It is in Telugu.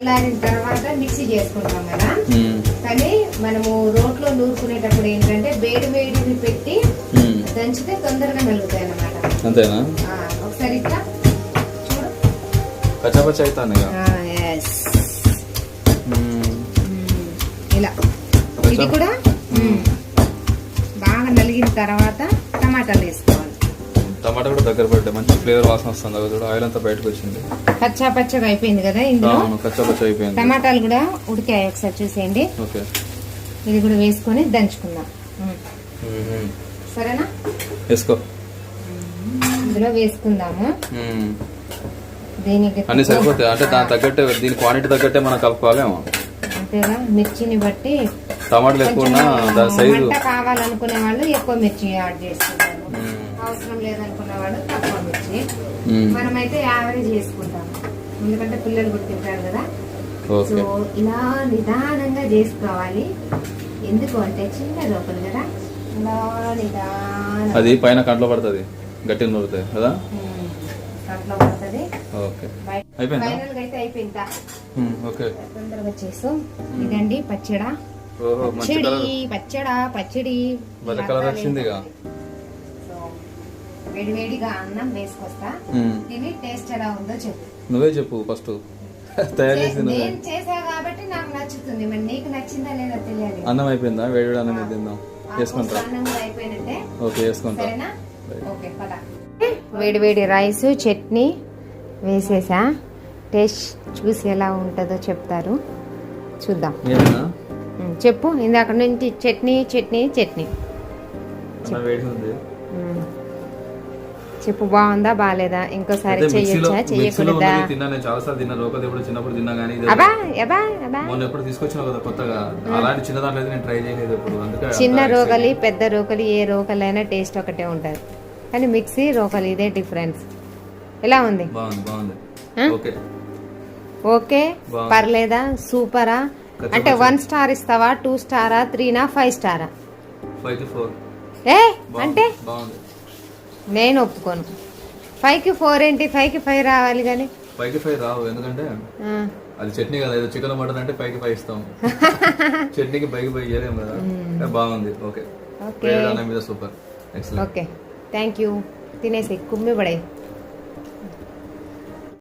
చల్లారిన తర్వాత మిక్సీ చేసుకుంటాం కదా. కానీ మనము రోట్లో నూరుకునేటప్పుడు ఏంటంటే వేడి వేడిని పెట్టి దంచితే తొందరగా నలుగుతాయి అన్నమాట. అంతేనా? ఒకసారి ఇట్లా చూడు, పచ్చపచ్చ అవుతాను ఇలా. ఇది కూడా బాగా నలిగిన తర్వాత టమాటాలు వేసుకోవాలి. టమాటా కూడా దగ్గర పడ్డా మంచి ఫ్లేవర్ వాసన వస్తుంది. కూడా ఆయిల్ అంతా బయటకు వచ్చింది. పచ్చా పచ్చగా అయిపోయింది కదా ఇందులో. కచ్చా పచ్చ అయిపోయింది. టమాటాలు కూడా ఉడికాయి, ఒకసారి చూసేయండి. ఓకే, ఇది కూడా వేసుకొని దంచుకుందాం. సరేనా? వేసుకో. ఇందులో వేసుకుందాము. దీనికి అన్ని సరిపోతాయి అంటే దాని తగ్గట్టే, దీని క్వాంటిటీ తగ్గట్టే మనం కలుపుకోవాలేమో. అంతేగా, మిర్చిని బట్టి. టమాటాలు ఎక్కువ దాని సైజు కావాలనుకునే వాళ్ళు ఎక్కువ మిర్చి యాడ్ చేసుకుంటారు, అవసరం లేదనుకునే వాళ్ళు తక్కువ మిర్చి. మనమైతే యావరేజ్ చేసుకుంటాము, ఎందుకంటే పిల్లలు కూడా తింటారు కదా. సో ఇలా నిదానంగా చేసుకోవాలి. ఎందుకు అంటే చిన్న లోపల కదా, ఇలా నిదానం. అది పైన కంట్లో పడుతుంది, గట్టిగా నూరుతాయి కదా, కంట్లో పడుతుంది. ఓకే, అయిపోయిందా? ఫైనల్ గా అయితే అయిపోయిందా? ఓకే, తొందరగా చేసు. ఇదండి పచ్చడా. పచ్చడి కలర్ వచ్చిందిగా. సో వేడివేడిగా అన్నం వేసుకొస్తా, తిని టేస్ట్ ఎలా ఉందో చెప్పు. నువ్వే చెప్పు ఫస్ట్. తయారు చేసి నేను చేసా కాబట్టి నాకు నచ్చుతుంది, మరి నీకు నచ్చిందా లేదా తెలియాలి. అన్నం అయిపోయిందా? వేడి అన్నం తిందాం. చేసుకుంటా. అన్నం కూడా అయిపోయినట్టే. ఓకే, చేసుకుంటా. సరేనా? ఓకే, పద. వేడివేడి రైస్ చట్నీ వేసేసా. టేస్ట్ చూసి ఎలా ఉంటుందో చెప్తారు, చూద్దాం. చెప్పు. ఇందాక నుంచి చట్నీ చట్నీ చట్నీ చెప్పు. బాగుందా బాగాలేదా? ఇంకోసారి చెయ్యొచ్చా చెయ్యకూడదా? చిన్న రోకలి పెద్ద రోకలి ఏ రోకలైనా టేస్ట్ ఒకటే ఉంటది, కానీ మిక్సీ రోకలి ఇదే డిఫరెన్స్. ఎలా ఉంది? ఓకే, పర్లేదా? సూపరా? అంటే 1 స్టార్ ఇస్తావా, 2 స్టారా, 3నా, 5 స్టారా? 5 అంటే నేను ఒప్పుకోను. 5కి 4 ఏంటి? 5కి 5 రావాలి కానీ 5కి 5 రావు. ఎందుకంటే అది చట్నీ కదా, ఏదో చికెన్ మటన్ అంటే 5కి 5 ఇస్తాం. చట్నీకి 5కి 5 చేయలేము కదా. బాగుంది. Okay, super, excellent. Okay, thank you. తినేసి కుమ్మి పడే.